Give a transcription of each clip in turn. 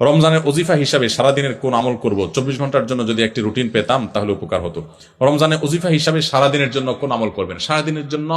রমজানের ওজিফা হিসাবে সারাদিনের কোন আমল করব? 24 ঘন্টার জন্য যদি একটি রুটিন পেতাম তাহলে উপকার হতো। রমজানের ওজিফা হিসাবে সারাদিনের জন্য কোন আমল করবেন? সারাদিনের জন্য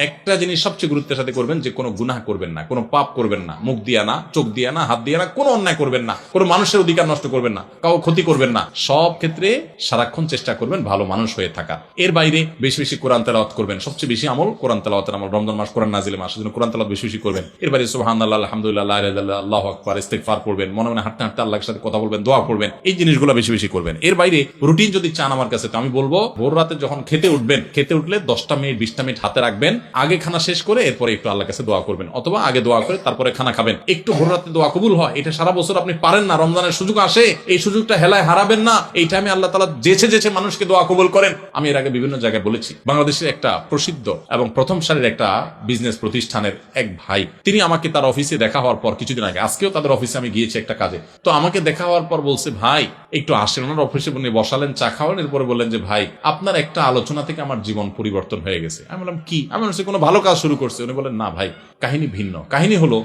একটা জিনিস সবচেয়ে গুরুত্বের সাথে করবেন, যে কোনো গুনাহ করবেন না, কোনো পাপ করবেন না, মুখ দিয়া না, চোখ দিয়া না, হাত দিয়া না, কোনো অন্যায় করবেন না, কোনো মানুষের অধিকার নষ্ট করবেন না, কাউ ক্ষতি করবেন না। সব ক্ষেত্রে সারাক্ষণ চেষ্টা করবেন ভালো মানুষ হয়ে থাকা। এর বাইরে বেশি বেশি কোরআন তেলাওয়াত করবেন। সবচেয়ে বেশি আমল কোরআন তেলাওয়াতের আমল। রমজান মাস কোরআন নাজিলের মাস, সেজন্য কোরআন তেলাওয়াত বেশি বেশি করবেন। এর বাইরে সুবহানাল্লাহ, আলহামদুলিল্লাহ, লা ইলাহা ইল্লাল্লাহ, আল্লাহু আকবার, ইস্তিগফার করবেন। মনে মনে হাঁটতে হাঁটতে আল্লাহর সাথে কথা বলবেন, দোয়া করবেন। এই জিনিসগুলো বেশি বেশি করবেন। এর বাইরে রুটিন যদি চান আমার কাছে, তো আমি বলবো ভোর রাতে যখন খেতে উঠবেন, খেতে উঠলে 10টা মিনিট 20টা মিনিট হাতে রাখবেন। আগে খানা শেষ করে এরপরে একটু আল্লাহর কাছে দোয়া করবেন, অথবা আগে দোয়া করে তারপরে খানা খাবেন। একটু ভোর রাতে দোয়া কবুল হয়, এটা সারা বছর আপনি পারেন না। রমজানের সুযোগ আসে, এই সুযোগটা হেলায় হারাবেন না। এই টাইমে আল্লাহ তাআলা যেচে যেচে মানুষকে দোয়া কবুল করেন। আমি এর আগে বিভিন্ন জায়গায় বলেছি, বাংলাদেশের একটা প্রসিদ্ধ এবং প্রথম সারির একটা বিজনেস প্রতিষ্ঠানের এক ভাই, তিনি আমাকে তার অফিসে দেখা হওয়ার পর কিছুদিন আগে, আজকেও তাদের অফিসে আমি গিয়েছি একটা কাজে, তো আমাকে দেখা হওয়ার পর বলছে, ভাই একটু আসেন। ওনার অফিসে উনি বসালেন, চা খাওয়ালেন, এরপরে বললেন যে ভাই আপনার একটা আলোচনা থেকে আমার জীবন পরিবর্তন হয়ে গেছে। আমি বললাম কি? আমি বলছি কোনো ভালো কাজ শুরু করছে। উনি বলেন না ভাই, কাহিনী ভিন্ন। কাহিনী হলো,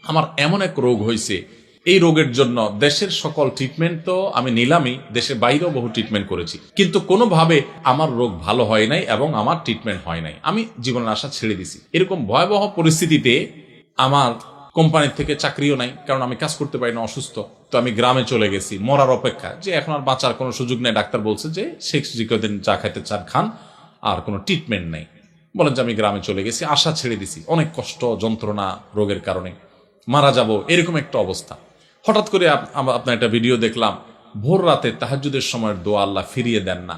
আমার এমন এক রোগ হয়েছে, এই রোগের জন্য দেশের সকল ট্রিটমেন্ট তো আমি নিলামই, দেশের বাইরেও বহু ট্রিটমেন্ট করেছি, কিন্তু কোনোভাবে আমার রোগ ভালো হয় নাই এবং আমার ট্রিটমেন্ট হয় নাই। আমি জীবনের আশা ছেড়ে দিছি। এরকম ভয়াবহ পরিস্থিতিতে আমার কোম্পানির থেকে চাকরিও নাই, কারণ আমি কাজ করতে পারি না, অসুস্থ। তো আমি গ্রামে চলে গেছি মরার অপেক্ষা, যে এখন আর বাঁচার কোনো সুযোগ নেই। ডাক্তার বলছে যে শেখ জিকদিন চা খাইতে চান খান, আর কোনো ট্রিটমেন্ট নেই। বলেন যে আমি গ্রামে চলে গেছি, আশা ছেড়ে দিছি। অনেক কষ্ট যন্ত্রণা রোগের কারণে, মারা যাব এরকম একটা অবস্থা। হঠাৎ করে আপনার একটা ভিডিও দেখলাম, ভোর রাতে তাহাজ্জুদের সময়ের দোয়া আল্লাহ ফিরিয়ে দেন না।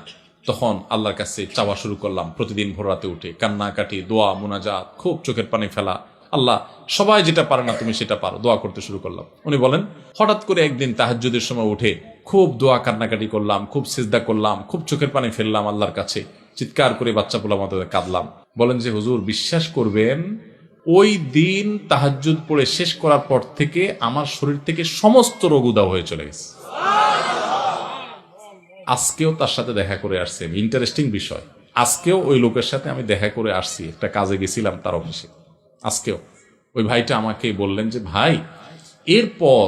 তখন আল্লাহর কাছে চাওয়া শুরু করলাম। প্রতিদিন ভোর রাতে উঠে কান্নাকাটি, দোয়া, মুনাজাত, খুব চোখের পানি ফেলা। আল্লাহ, সবাই যেটা পারে না তুমি সেটা পারো, দোয়া করতে শুরু করলাম। উনি বলেন, হঠাৎ করে একদিন তাহাজ্জুদের সময় উঠে খুব দোয়া কান্নাকাটি করলাম, খুব সিজদা করলাম, খুব চোখের পানি ফেললাম আল্লাহর কাছে, চিৎকার করে বাচ্চা পোলা মতো কাঁদলাম। বলেন যে হুজুর, বিশ্বাস করবেন, ওই দিন তাহাজ্জুদ পড়ে শেষ করার পর থেকে আমার শরীর থেকে সমস্ত রোগ উধাও হয়ে চলে গেছে। আজকেও তার সাথে দেখা করে আসছি। ইন্টারেস্টিং বিষয়, আজকেও ওই লোকের সাথে আমি দেখা করে আসছি, একটা কাজে গেছিলাম তার অফিসে। আজকেও ওই ভাইটা আমাকে বললেন যে ভাই, এরপর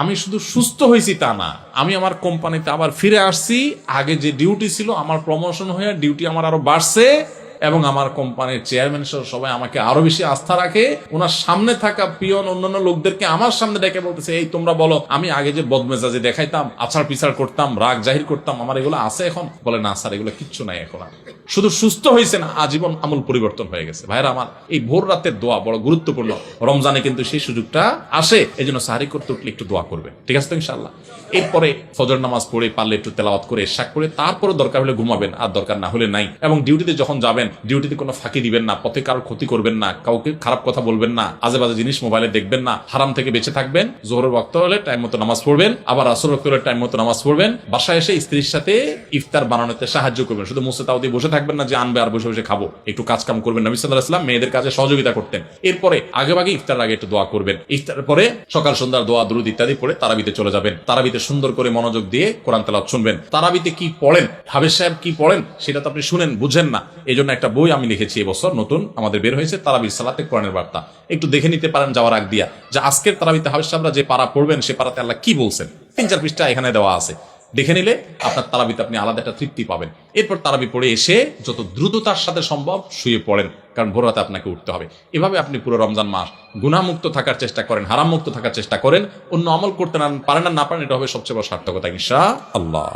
আমি শুধু সুস্থ হয়েছি তা না, আমি আমার কোম্পানিতে আবার ফিরে আসছি। আগে যে ডিউটি ছিল আমার প্রমোশন হয়ে ডিউটি আমার আরো বাড়ছে, এবং আমার কোম্পানির চেয়ারম্যান সহ সবাই আমাকে আরো বেশি আস্থা রাখে। ওনার সামনে থাকা পিয়ন অন্যান্য লোকদেরকে আমার সামনে ডেকে বলতেছে, এই তোমরা বলো, আমি আগে যে বদমেজাজি দেখাইতাম, আছাড় পিছাড় করতাম, রাগ জাহির করতাম, আমার এগুলো আছে এখন? বলে না স্যার, এগুলো কিচ্ছু নাই এখন। শুধু সুস্থ হয়েছে না, আজীবন আমল পরিবর্তন হয়ে গেছে। ভাইরা আমার, এই ভোর রাতের দোয়া বড় গুরুত্বপূর্ণ। রমজানে কিন্তু সেই সুযোগটা আসে, এই জন্য সাহারি করতে উঠলে একটু দোয়া করবে, ঠিক আছে তো ইনশাআল্লাহ। এরপরে ফজর নামাজ পড়ে পারলে একটু তেলাওয়াত করে ইশাক করে তারপরে দরকার হলে ঘুমাবেন, আর দরকার না হলে নাই। এবং ডিউটিতে যখন যাবেন, ডিউটিতে কোনো ফাঁকি দিবেন না, পথে কারোর ক্ষতি করবেন না, কাউকে খারাপ কথা বলবেন না, আজে বাজে জিনিস মোবাইলে দেখবেন না, হারাম থেকে বেঁচে থাকবেন। জোহরের ওয়াক্ত হলে টাইম মতো নামাজ পড়বেন, আবার আসর ওয়াক্ত হলে টাইম মতো নামাজ পড়বেন। বাসায় এসে স্ত্রীর সাথে ইফতার বানানোতে সাহায্য করবেন। শুধু মুসে তাও দিয়ে বসে থাকবেন না যে আনবে আর বসে বসে খাবো, একটু কাজ কাম করবেন। নবী সাল্লাল্লাহু আলাইহি ওয়াসাল্লাম মেয়েদের কাজে সহযোগিতা করতেন। এরপরে আগে ইফতার আগে একটু দোয়া করবেন। ইফতারের পরে সকাল সন্ধ্যার দোয়া দুরুদ ইত্যাদি পড়ে তারাবিতে চলে যাবেন। তারাবিতে সুন্দর করে মনোযোগ দিয়ে কোরআন তেলাওয়াত শুনবেন। তারাবিতে কি পড়েন, হাফেজ সাহেব কি পড়েন, সেটা তো আপনি শুনেন, বুঝেন না। এই জন্য একটা বই আমি লিখেছি এবছর, নতুন আমাদের বের হয়েছে, তারাবির সালাতে কোরআনের বার্তা। একটু দেখে নিতে পারেন যাওয়ার আগ দিয়া, যে আজকের তারাবিতে হাফেজ সাহেবরা যে পারা পড়বেন, সে পারাতে আল্লাহ কি বলছেন। 3-4 পৃষ্ঠা এখানে দেওয়া আছে, দেখে নিলে আপনার তারাবিতে আপনি আলাদা একটা তৃপ্তি পাবেন। এরপর তারাবি পড়ে এসে যত দ্রুততার সাথে সম্ভব শুয়ে পড়েন, কারণ ভোর রাতে আপনাকে উঠতে হবে। এভাবে আপনি পুরো রমজান মাস গুনাহমুক্ত থাকার চেষ্টা করেন, হারাম মুক্ত থাকার চেষ্টা করেন। অন্য আমল করতে না পারেন, এটা হবে সবচেয়ে বড় সার্থকতা ইনশাআল্লাহ।